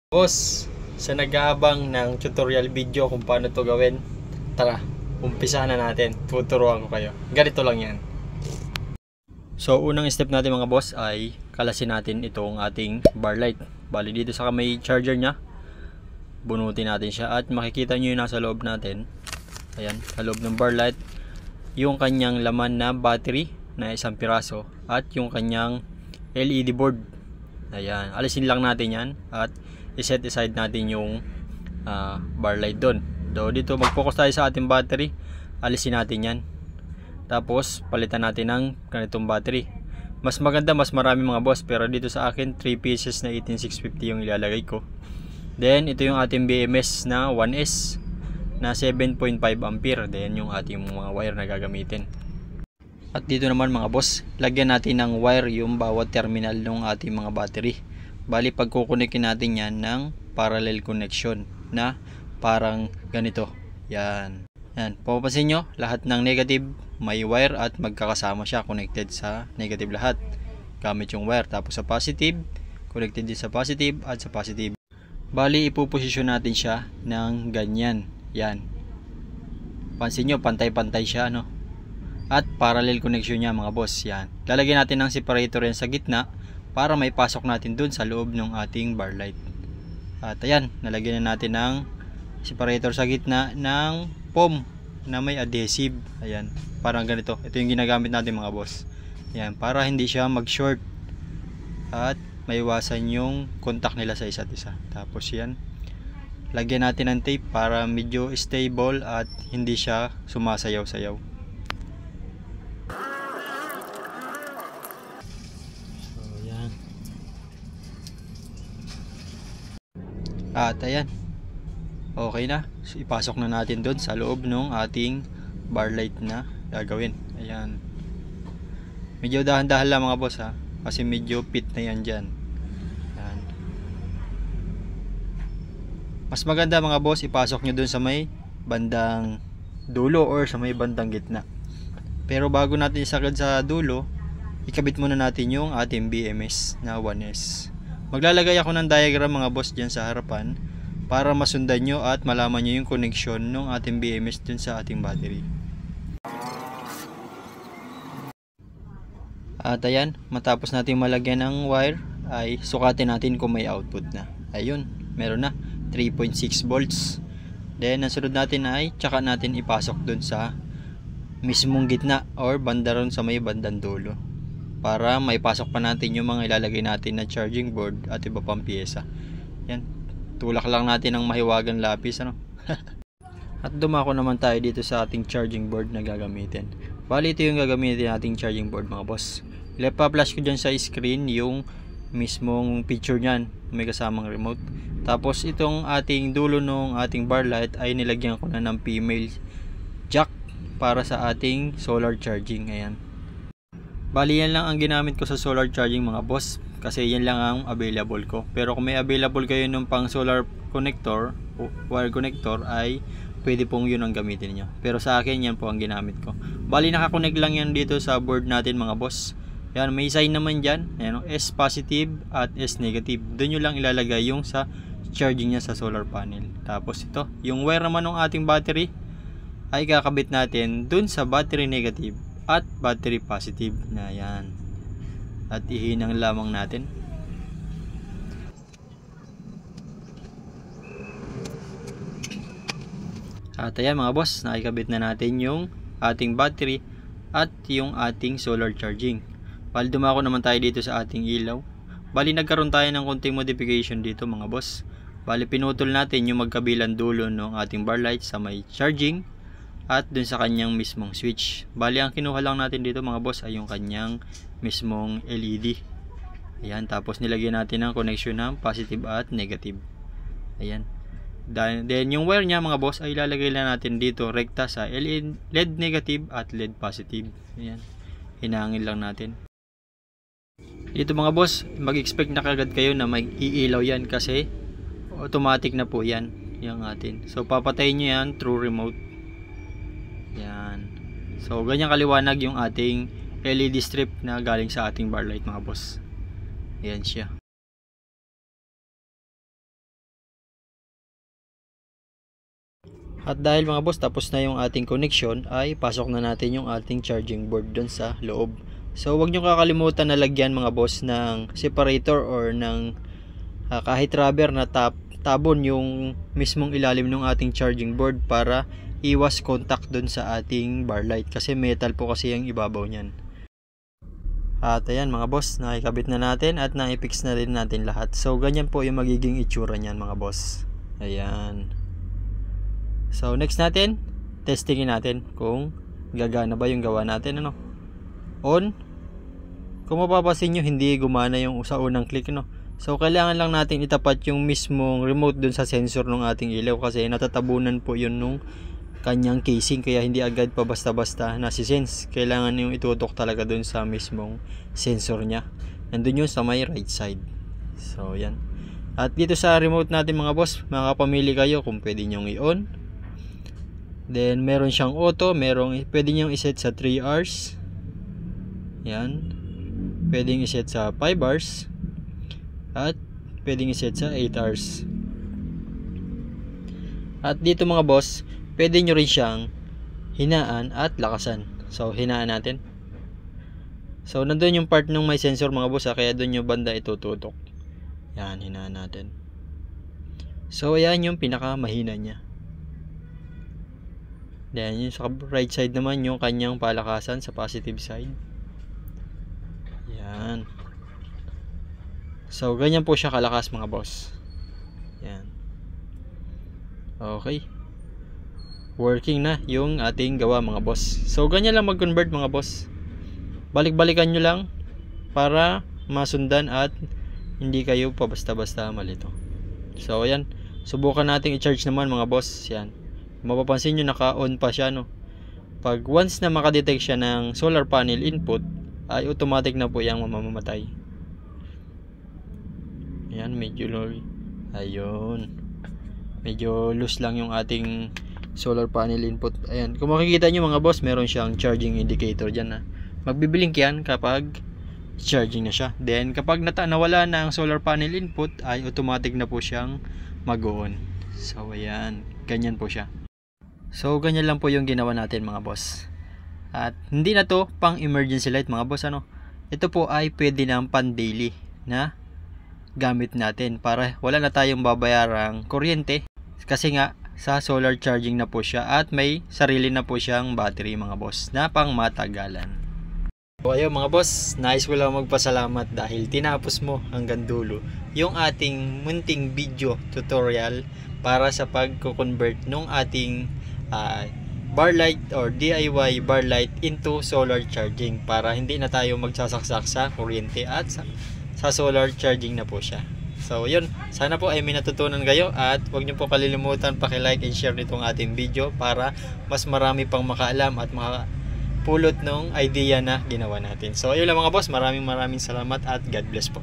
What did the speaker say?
Boss, sa nag-aabang ng tutorial video kung paano to gawin, tara, umpisahan na natin. Tuturuan ko kayo. Ganito lang yan. So, unang step natin mga boss ay kalasin natin itong ating bar light. Bali dito sa may charger nya, bunutin natin siya at makikita nyo yung nasa loob natin. Ayan, sa loob ng bar light, yung kanyang laman na battery na isang piraso at yung kanyang LED board. Ayan, alisin lang natin yan at i-set aside natin yung bar light doon. So dito mag-focus tayo sa ating battery, alisin natin yan. Tapos palitan natin ng ganitong battery. Mas maganda, mas marami mga boss, pero dito sa akin 3 pieces na 18650 yung ilalagay ko. Then ito yung ating BMS na 1S na 7.5 ampere. Then yung ating mga wire na gagamitin. At dito naman mga boss, lagyan natin ng wire yung bawat terminal ng ating mga battery. Bali pagkukunekin natin yan ng parallel connection na parang ganito. Yan. Yan. Papapansin nyo, lahat ng negative may wire at magkakasama siya, connected sa negative lahat. Gamit yung wire. Tapos sa positive, connected din sa positive at sa positive. Bali ipuposisyon natin siya ng ganyan. Yan. Pansin nyo, pantay-pantay siya, no? At parallel connection niya mga boss. Yan. Lalagyan natin ng separator yan sa gitna para may pasok natin dun sa loob ng ating bar light. At ayan, nalagyan na natin ng separator sa gitna ng foam na may adhesive. Ayan, parang ganito. Ito yung ginagamit natin mga boss. Ayan, para hindi siya mag-short at maiwasan yung contact nila sa isa't isa. Tapos yan, lagyan natin ng tape para medyo stable at hindi siya sumasayaw-sayaw. At ayan, okay na. So, ipasok na natin doon sa loob ng ating bar light na gagawin. Ayan, medyo dahan-dahan lang mga boss ha, kasi medyo pit na yan dyan. Ayan. Mas maganda mga boss, ipasok nyo doon sa may bandang dulo or sa may bandang gitna. Pero bago natin isakad sa dulo, ikabit muna natin yung ating BMS na 1S. Maglalagay ako ng diagram mga boss dyan sa harapan para masundan nyo at malaman nyo yung connection ng ating BMS dun sa ating battery. At ayan, matapos natin malagyan ng wire ay sukatin natin kung may output na. Ayun, meron na 3.6 volts. Then ang sunod natin ay tsaka natin ipasok dun sa mismong gitna or banda ron sa may bandang dulo, para may pasok pa natin yung mga ilalagay natin na charging board at iba pang pyesa. Yan, tulak lang natin ng mahiwagang lapis, ano? At dumako naman tayo dito sa ating charging board na gagamitin. Bali ito yung gagamitin nating charging board mga boss. Ipa-flash ko dyan sa screen yung mismong picture nyan, may kasamang remote. Tapos itong ating dulo ng ating bar light ay nilagyan ko na ng female jack para sa ating solar charging. Ayan. Bali yan lang ang ginamit ko sa solar charging mga boss, kasi yan lang ang available ko. Pero kung may available kayo ng pang solar connector o wire connector ay pwede pong yun ang gamitin nyo. Pero sa akin yan po ang ginamit ko. Bali nakakonect lang yan dito sa board natin mga boss. Yan, may sign naman dyan, yan, S positive at S negative. Doon nyo lang ilalagay yung sa charging nya sa solar panel. Tapos ito, yung wire naman ng ating battery ay kakabit natin dun sa battery negative at battery positive na yan. At ihinang lamang natin. At ayan mga boss, nakikabit na natin yung ating battery at yung ating solar charging. Bali dumako naman tayo dito sa ating ilaw. Bali nagkaroon tayo ng konting modification dito mga boss. Bali pinutol natin yung magkabilang dulo ng ating bar light sa may charging at dun sa kanyang mismong switch. Bali ang kinuha lang natin dito mga boss ay yung kanyang mismong LED. Ayan, tapos nilagyan natin ng connection ng positive at negative. Ayan. Then yung wire niya mga boss ay ilalagay lang natin dito rekta sa LED negative at LED positive. Ayan. Hinangin lang natin. Dito mga boss, mag-expect na kagad kayo na mag-iilaw yan kasi automatic na po yan yung atin. So papatayin nyo yan through remote. Yan. So ganyan kaliwanag yung ating LED strip na galing sa ating bar light mga boss. Ayan siya. At dahil mga boss tapos na yung ating connection, ay pasok na natin yung ating charging board dun sa loob. So wag nyo kakalimutan na lagyan mga boss ng separator or ng kahit rubber na tabon yung mismong ilalim ng ating charging board para iwas contact dun sa ating bar light, kasi metal po kasi yung ibabaw nyan. At ayan mga boss, nakikabit na natin at naipix na rin natin lahat. So ganyan po yung magiging itsura nyan mga boss. Ayan. So next natin, testingin natin kung gagana ba yung gawa natin, ano. On. Kung mapapansin nyo, hindi gumana yung sa unang click, no. So kailangan lang natin itapat yung mismong remote dun sa sensor ng ating ilaw, kasi natatabunan po yun nung kanyang casing, kaya hindi agad pa basta-basta nasisense. Kailangan yung itutok talaga dun sa mismong sensor nya. Nandun yun sa may right side. So yan. At dito sa remote natin mga boss, makakapamili kayo kung pwede nyong i-on. Then meron siyang auto, pwede nyong iset sa 3 hours. Yan. Pwedeng iset sa 5 hours. At pwedeng iset sa 8 hours. At dito mga boss, pwede nyo rin siyang hinaan at lakasan. So hinaan natin. So nandun yung part ng may sensor mga boss, kaya doon yung banda itututok. Yan, hinaan natin. So ayan yung pinaka mahina niya. Then yung sa right side naman yung kanyang palakasan sa positive side. Yan. So ganyan po siya kalakas mga boss. Yan. Okay. Working na yung ating gawa mga boss. So ganyan lang mag-convert mga boss. Balik-balikan nyo lang para masundan at hindi kayo pa basta-basta malito. So ayan. Subukan nating i-charge naman mga boss. Yan. Mapapansin nyo naka-on pa siya, no. Pag once na makadetect siya ng solar panel input, ay automatic na po yung mamamatay. Ayan, medyo low. Ayun. Medyo loose lang yung ating solar panel input. Ayan, kung makikita nyo mga boss, meron siyang charging indicator dyan na magbiblink yan kapag charging na siya. Then kapag nawala na ang solar panel input, ay automatic na po siyang mag-on. So ayan, ganyan po siya. So ganyan lang po yung ginawa natin mga boss. At hindi na to pang emergency light mga boss, ano. Ito po ay pwede na pan daily na gamit natin para wala na tayong babayarang kuryente, kasi nga sa solar charging na po siya at may sarili na po siyang battery mga boss na pang matagalan. So ayun mga boss, nais ko lang magpasalamat dahil tinapos mo hanggang dulo yung ating munting video tutorial para sa pagko-convert ng ating bar light or DIY bar light into solar charging, para hindi na tayo magsasaksak sa kuryente at sa solar charging na po siya. So yun, sana po ay may natutunan kayo at huwag niyo po kalilimutan paki-like and share nitong ating video para mas marami pang makaalam at makapulot ng idea na ginawa natin. So ayun lang mga boss, maraming salamat at God bless po.